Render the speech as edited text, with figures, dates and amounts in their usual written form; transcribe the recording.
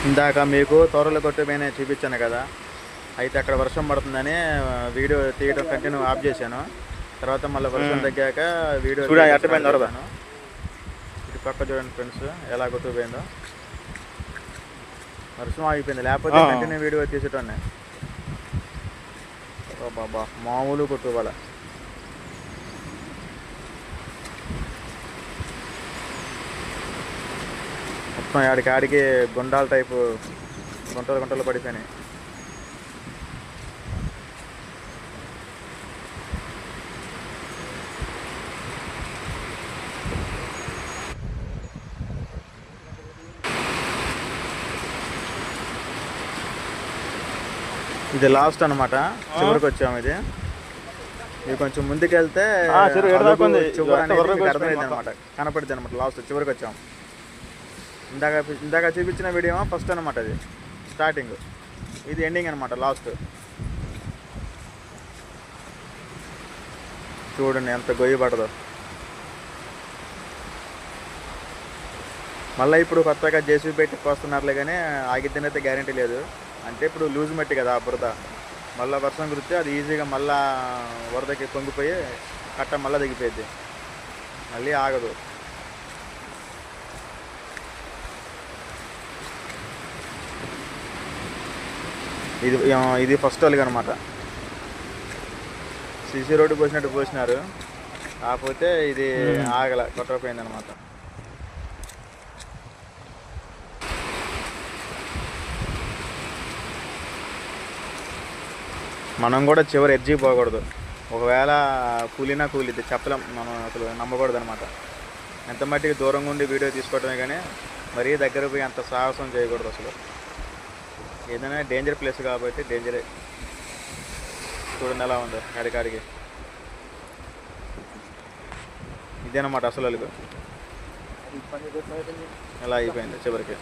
ఇందాక మీకు తోరలు కొట్టుపోయిన చూపించాను కదా, అయితే అక్కడ వర్షం పడుతుందని వీడియో తీయడం కంటిన్యూ ఆఫ్ చేశాను. తర్వాత మళ్ళీ వర్షం తగ్గాక వీడియో చూడాను. ఇటు పక్క చూడండి ఫ్రెండ్స్ ఎలా కొట్టుకుపోయిందో. వర్షం ఆగిపోయింది, లేకపోతే కంటిన్యూ వీడియో తీసేటోనే. బాబా మామూలు కొట్టుకోవాల. మొత్తం ఆడికి గుండాల టైపు గుంటలు పడిపోయినాయి. ఇది లాస్ట్ అనమాట, చివరికి వచ్చాము. ఇది కొంచెం ముందుకెళ్తే అర్థమైంది అనమాట, కనపడుద్ది అనమాట. లాస్ట్ చివరికి వచ్చాము. ఇందాక చూపించిన వీడియో ఫస్ట్ అనమాట, అది స్టార్టింగ్, ఇది ఎండింగ్ అనమాట, లాస్ట్. చూడండి ఎంత గొయ్యి పడదో. మళ్ళీ ఇప్పుడు కొత్తగా జేసీబీ పెట్టి పోస్తున్నారులే, కానీ ఆగిద్దనైతే గ్యారంటీ లేదు. అంటే ఇప్పుడు లూజ్ మట్టి కదా బురద, మళ్ళీ వర్షం కురిస్తే అది ఈజీగా మళ్ళీ వరదకి పొంగిపోయి కట్ట మళ్ళీ దిగిపోయింది, మళ్ళీ ఆగదు. ఇది ఫస్ట్ వాళ్ళకి అనమాట. సిసి రోడ్డు పోసినట్టు పోసినారు, కాకపోతే ఇది ఆగల, కొట్టకపోయింది అనమాట. మనం కూడా చివరి ఎడ్జికి పోకూడదు. ఒకవేళ కూలిద్ది, చెప్పలేం, మనం అసలు నమ్మకూడదు అనమాట. ఎంత మట్టికి దూరంగా ఉండి వీడియో తీసుకోవటమే కానీ మరీ దగ్గర పోయి అంత సాహసం చేయకూడదు అసలు. ఏదైనా డేంజర్ ప్లేస్ కాబట్టి డేంజరే. చూడండి ఎలా ఉందో కాడికి. ఇదేనమాట అసలు అలుగు ఎలా అయిపోయింది చివరికి.